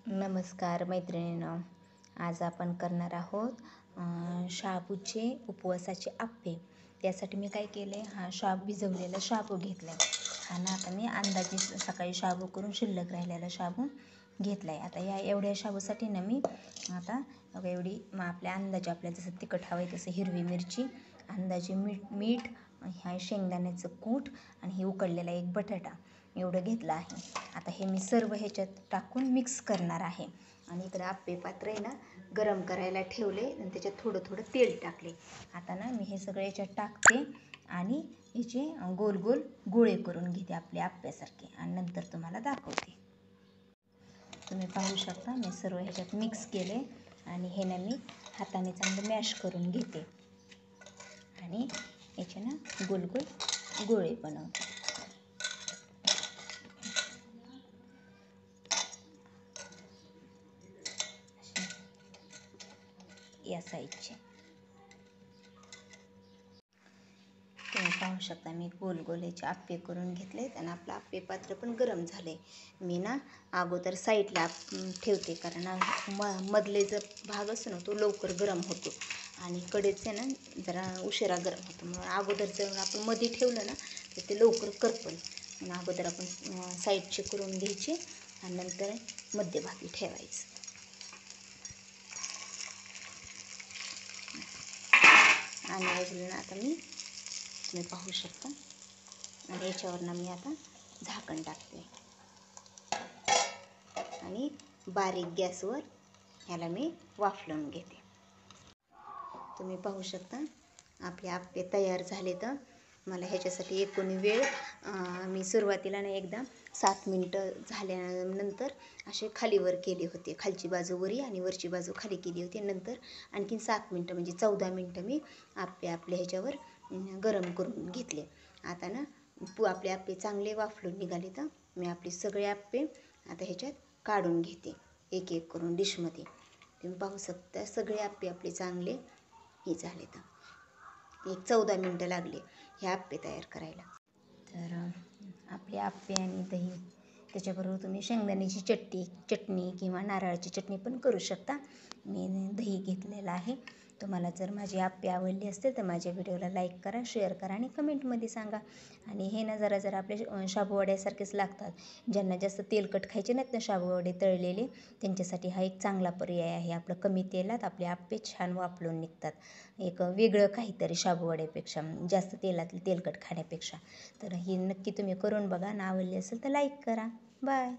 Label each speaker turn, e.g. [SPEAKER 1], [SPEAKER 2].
[SPEAKER 1] नमस्कार मैत्रिणींनो, आज आपण करणार आहोत शाबूचे उपवासाचे आप्पे. त्यासाठी मी काय केले, हा भिजवलेला शाबू घेतला आहे. हा ना आता मी अंदाजे सकाळी शाबू करून शिल्लक राहिलेला शाबू घेतला आहे. आता या एवढ्या शाबूसाठी ना मी आता एवढी आपल्या अंदाजे आपल्याला जसं तिखट हवं आहे तसं हिरवी मिरची, अंदाजे मीठ ह्या शेंगदाण्याचं कूट आणि हे उकडलेला एक बटाटा एवढं घेतलं आहे. आता हे मी सर्व ह्याच्यात टाकून मिक्स करणार आहे. आणि इकडे आप्पे पात्र आहे ना गरम करायला ठेवले आणि त्याच्यात थोडं थोडं तेल टाकले. आता ना मी हे सगळे ह्याच्यात टाकते आणि ह्याचे गोल गोल गोळे करून घेते आपले आप्प्यासारखे आणि नंतर तुम्हाला दाखवते. तुम्ही पाहू शकता मी सर्व ह्याच्यात मिक्स केले आणि हे ना मी हाताने चांगलं मॅश करून घेते आणि याचे ना गोल गोल गोळे बनवते. या साईजचे तुम्ही पाहू शकता मी गोल गोलेचे आप्पे करून घेतलेत आणि आपलं आप्पे पात्र पण गरम झाले. मी ना अगोदर साईडला ठेवते कारण मधले जो भाग असतो ना तो लवकर गरम होतो आणि कडेचे ना जरा उशिरा गरम होतो. म्हणून अगोदर जर आपण मध्ये ठेवलं ना तर ते लवकर करपल. म्हणून अगोदर आपण साईडचे करून घ्यायचे आणि नंतर मध्यभागी ठेवायचं. आणि अजून आता तुम्ही पाहू शकता आणि याच्यावरनं मी आता झाकण टाकते आणि बारीक गॅसवर ह्याला मी वाफलवून घेते. तुम्ही पाहू शकता आपले आप्पे तयार झाले. तर मला ह्याच्यासाठी एकूण वेळ मी सुरुवातीला ना एकदा 7 मिनटं झाल्यानंतर असे खालीवर केले होते. खालची बाजू वरी आणि वरची बाजू खाली केली होती. नंतर आणखीन 7 मिनटं म्हणजे 14 मिनटं मी आपल्या ह्याच्यावर गरम करून घेतले. आता ना आपले आप्पे चांगले वाफलून निघाले. तर मी आपले सगळे आप्पे आता ह्याच्यात काढून घेते एक एक करून डिशमध्ये. तुम्ही पाहू शकता सगळे आप्पे आपले चांगले हे झाले. तर एक 14 मिनटं लागले हे आप्पे तयार करायला. तर आपले आप्पे आणि दही त्याच्याबरोबर तुम्ही शेंगदाण्याची चटणी किंवा नारळाची चटणी पण करू शकता. मी दही घेतलेलं आहे. तुम्हाला जर माझे आप्पे आवडले असतील तर माझ्या व्हिडिओला लाईक करा, शेअर करा आणि कमेंटमध्ये सांगा. आणि हे ना जरा आपले शाबूवड्यासारखेच लागतात. ज्यांना जास्त तेलकट खायचे नाहीत ना शाबूवडे तळलेले, त्यांच्यासाठी हा एक चांगला पर्याय आहे. आपलं कमी तेलात आपले आप्पे छान वाफलून निघतात. एक वेगळं काहीतरी शाबूवड्यापेक्षा, जास्त तेलकट खाण्यापेक्षा. तर ही नक्की तुम्ही करून बघा आणि आवडली असेल तर लाईक करा. बाय.